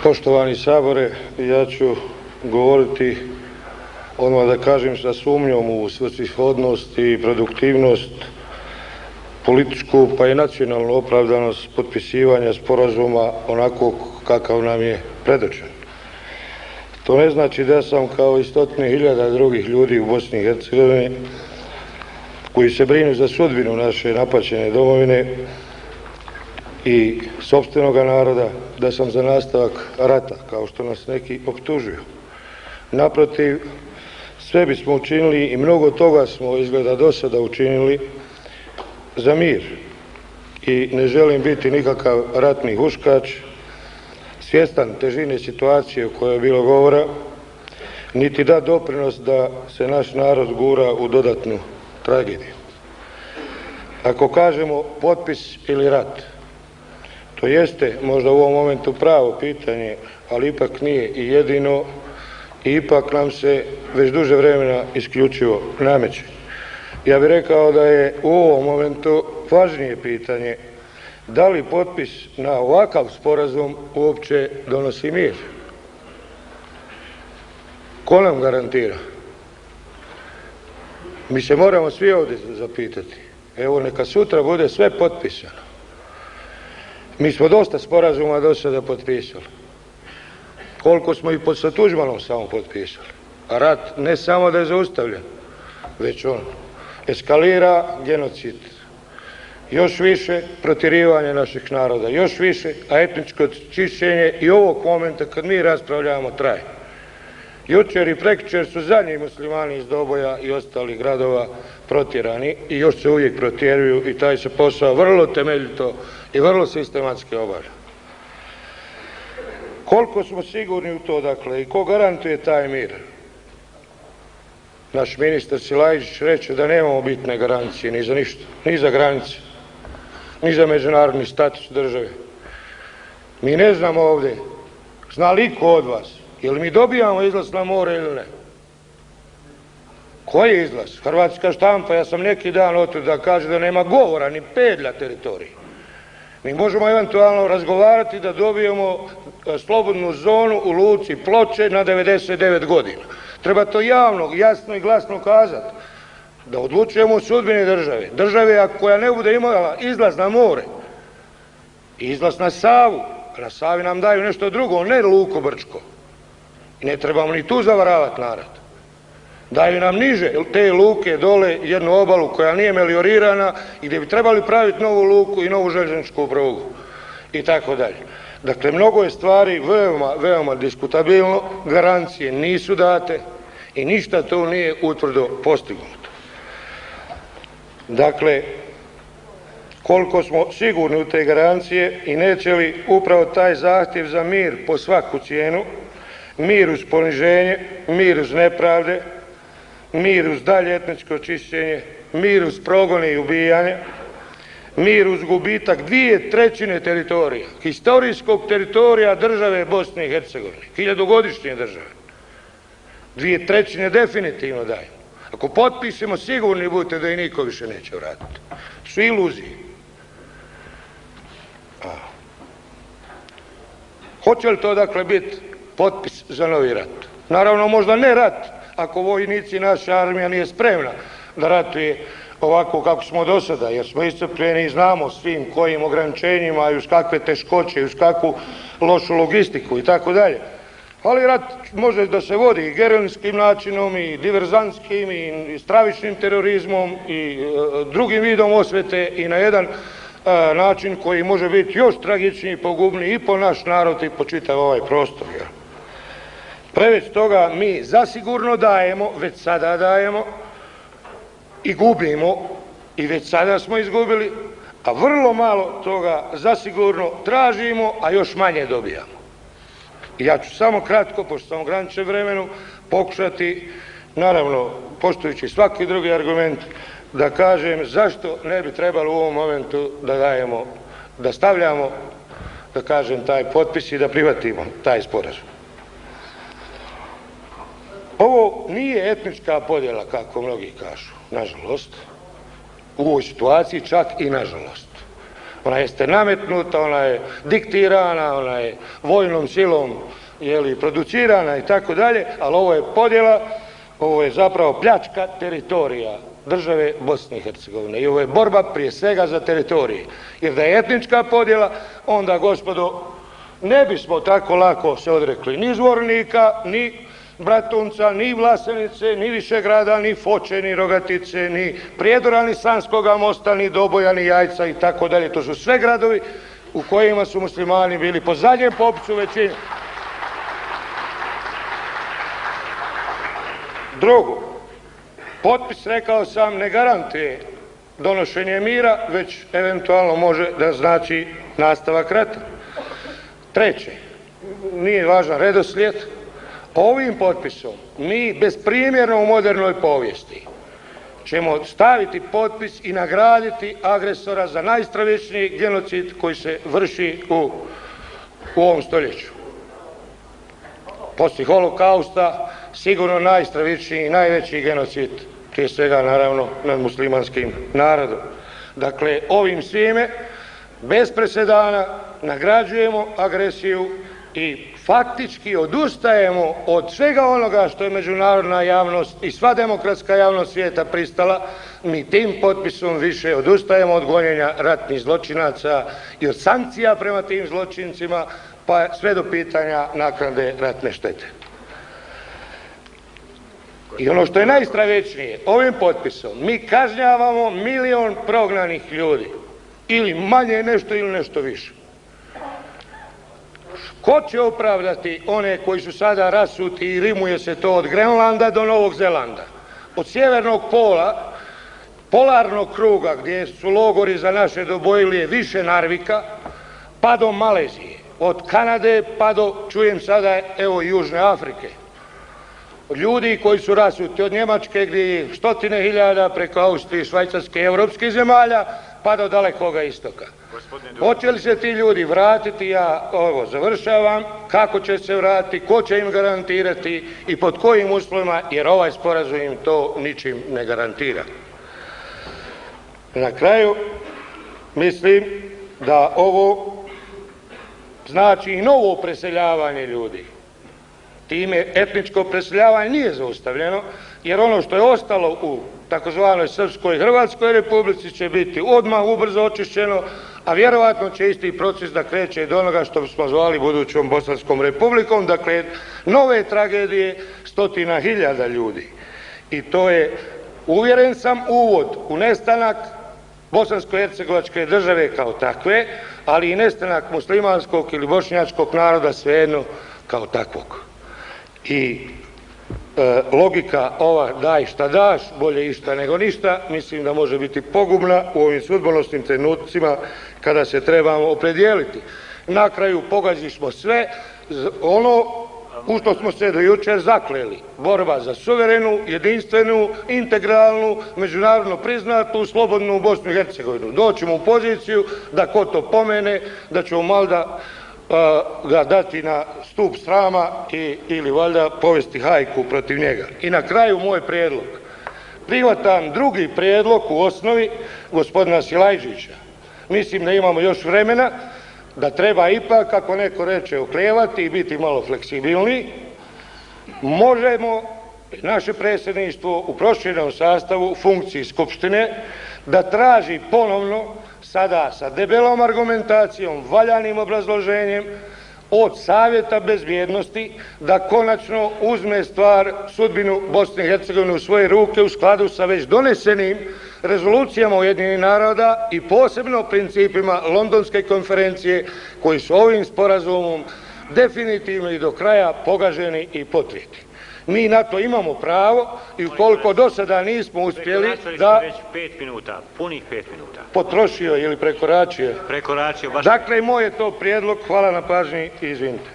Poštovani Sabore, ja ću govoriti odmah da kažem sa sumnjom u svrsishodnost i produktivnost, političku pa i nacionalnu opravdanost potpisivanja sporazuma onako kakav nam je predočen. To ne znači da sam kao i stotine hiljada drugih ljudi u Bosni i Hercegovini koji se brinu za sudbinu naše napaćene domovine i sopstvenoga naroda, da sam za nastavak rata, kao što nas neki optužuju. Naprotiv, sve bismo učinili i mnogo toga smo izgleda do sada učinili za mir. I ne želim biti nikakav ratni huškač, svjestan težine situacije o kojoj je bilo govora, niti da doprinos da se naš narod gura u dodatnu tragediju. Ako kažemo potpis ili rat, to jeste možda u ovom momentu pravo pitanje, ali ipak nije i jedino i ipak nam se već duže vremena isključivo nameće. Ja bih rekao da je u ovom momentu važnije pitanje da li potpis na ovakav sporazum uopće donosi mir. Ko nam garantira? Mi se moramo svi ovdje zapitati. Evo, neka sutra bude sve potpisano. Mi smo dosta sporazuma do sada potpisali. Koliko smo i sa Tuđmanom samo potpisali. A rat ne samo da je zaustavljen, već on eskalira genocid. Još više protjerivanje naših naroda, još više, a etničko čišćenje i ovog momenta kad mi raspravljamo traje. Jučer i prekjučer su zadnji muslimani iz Doboja i ostalih gradova protjerani i još se uvijek protjeruju i taj se posao vrlo temeljito i vrlo sistematski obavlja. Koliko smo sigurni u to, dakle, i ko garantuje taj mir? Naš ministar Silajdžić reče da nemamo bitne garancije ni za ništa, ni za granice, ni za međunarodni status države. Mi ne znamo ovdje, zna li ko od vas, jel mi dobijamo izlaz na more ili ne? Koji je izlaz? Hrvatska štampa, ja sam neki dan otud da kaže da nema govora, ni pedlja teritorije. Mi možemo eventualno razgovarati da dobijemo slobodnu zonu u luci Ploče na 99 godina. Treba to javno, jasno i glasno kazati. Da odlučujemo o sudbini države. Države koja ne bude imala izlaz na more i izlaz na Savu, na Savi nam daju nešto drugo, ne luku Brčko. I ne trebamo ni tu zavaravati narod. Daju nam niže te luke dole, jednu obalu koja nije meliorirana i gdje bi trebali praviti novu luku i novu željezničku prugu i tako dalje. Dakle, mnogo je stvari veoma, veoma diskutabilno, garancije nisu date i ništa tu nije utvrdo postignuto. Dakle, koliko smo sigurni u te garancije i neće li upravo taj zahtjev za mir po svaku cijenu, mir uz poniženje, mir uz nepravde, mir uz dalje etničko čišćenje, mir uz progone i ubijanje, mir uz gubitak 2/3 teritorija, historijskog teritorija države Bosne i Hercegovine, 1000-godišnje države. 2/3 definitivno dajemo. Ako potpišemo, sigurni budete da i niko više neće vratiti. Su iluzije. Hoće li to dakle biti potpis za novi rat? Naravno, možda ne rat, ako vojnici, naša armija nije spremna da ratuje ovako kako smo do sada, jer smo iscrpljeni i znamo svim kojim ograničenjima i uz kakve teškoće i uz kakvu lošu logistiku i tako dalje. Ali rat može da se vodi i gerilskim načinom i diverzantskim i stravičnim terorizmom i drugim vidom osvete i na jedan način koji može biti još tragičniji i pogubniji i po naš narod i po čitav ovaj prostor. Preveć toga mi zasigurno dajemo, već sada dajemo i gubimo i već sada smo izgubili, a vrlo malo toga zasigurno tražimo, a još manje dobijamo. I ja ću samo kratko, pošto sam ograničen vremenu, pokušati, naravno, poštujući svaki drugi argument, da kažem zašto ne bi trebalo u ovom momentu da dajemo, da stavljamo, da kažem, taj potpis i da prihvatimo taj sporazum. Ovo nije etnička podjela, kako mnogi kažu, nažalost, u ovoj situaciji čak i nažalost. Ona jeste nametnuta, ona je diktirana, ona je vojnom silom producirana i tako dalje, ali ovo je podjela, ovo je zapravo pljačka teritorija države Bosne i Hercegovine i ovo je borba prije svega za teritorije. Jer da je etnička podjela, onda, gospodo, ne bismo tako lako se odrekli ni Zvornika, ni Bratunca, ni Vlasenice, ni Višegrada, ni Foče, ni Rogatice, ni Prijedora, ni Sanskoga mosta, ni Doboja, ni Jajca i tako dalje. To su sve gradovi u kojima su muslimani bili po zadnjem popisu većine. Drugo, potpis, rekao sam, ne garantuje donošenje mira, već eventualno može da znači nastavak rata. Treće, nije važan redoslijed, ovim potpisom mi besprimjerno u modernoj povijesti ćemo staviti potpis i nagraditi agresora za najstravičniji genocid koji se vrši u ovom stoljeću. Poslije holokausta sigurno najstravičniji i najveći genocid, prije svega naravno nad muslimanskim narodom. Dakle, ovim svime bez presedana nagrađujemo agresiju i faktički odustajemo od svega onoga što je međunarodna javnost i sva demokratska javnost svijeta pristala. Mi tim potpisom više odustajemo od gonjenja ratnih zločinaca i od sankcija prema tim zločincima, pa sve do pitanja naknade ratne štete. I ono što je najstravičnije, ovim potpisom mi kažnjavamo 1 milion prognanih ljudi. Ili manje nešto ili nešto više. Ko će opravdati one koji su sada rasuti i rimuje se to od Grenlanda do Novog Zelanda? Od sjevernog pola, polarnog kruga gdje su logori za naše dobojilije više Narvika, pa do Malezije. Od Kanade pa do, čujem sada, evo Južne Afrike. Od ljudi koji su rasuti od Njemačke gdje je 100.000 preko Austrije, Švajcarske i evropskih zemalja, pa do Dalekoga istoka. Hoće li se ti ljudi vratiti, ja ovo završavam, kako će se vratiti, ko će im garantirati i pod kojim uslovima, jer ovaj sporazum im to ničim ne garantira. Na kraju, mislim da ovo znači i novo preseljavanje ljudi. Time etničko preseljavanje nije zaustavljeno, jer ono što je ostalo u takozvanoj Srpskoj Hrvatskoj republici će biti odmah ubrzo očišćeno, a vjerovatno će isti proces da kreće do onoga što smo zvali budućom Bosanskom republikom, dakle nove tragedije 100.000 ljudi. I to je, uvjeren sam, uvod u nestanak bosansko-hercegovačke države kao takve, ali i nestanak muslimanskog ili bošnjačkog naroda svejedno kao takvog. I logika ova daj šta daš, bolje išta nego ništa, mislim da može biti pogubna u ovim sudbonosnim trenucima kada se trebamo opredijeliti. Na kraju pogađišmo sve ono u što smo se do jučer zakleli. Borba za suverenu, jedinstvenu, integralnu, međunarodno priznatu, slobodnu Bosnu i Hercegovinu. Doćemo u poziciju da ko to pomene, da ćemo malda ga dati na stup srama ili valjda povesti hajku protiv njega. I na kraju moj prijedlog. Prihvatam drugi prijedlog u osnovi gospodina Silajđića. Mislim da imamo još vremena, da treba ipak, kako neko reče, oklijevati i biti malo fleksibilniji. Možemo, naše predsjedništvo u proširenom sastavu, u funkciji Skupštine, da traži ponovno, sada sa debelom argumentacijom, valjanim obrazloženjem, od Savjeta bezbjednosti da konačno uzme stvar, sudbinu Bosne i Hercegovine u svoje ruke u skladu sa već donesenim rezolucijama Ujedinjenih naroda i posebno principima Londonske konferencije koji su ovim sporazumom definitivno i do kraja pogaženi i potrijeti. Mi na to imamo pravo i ukoliko do sada nismo uspjeli da... Već 5 minuta, punih 5 minuta. Potrošio ili prekoračio. Prekoračio, baš... Dakle, moj je to prijedlog, hvala na pažnji i izvinite.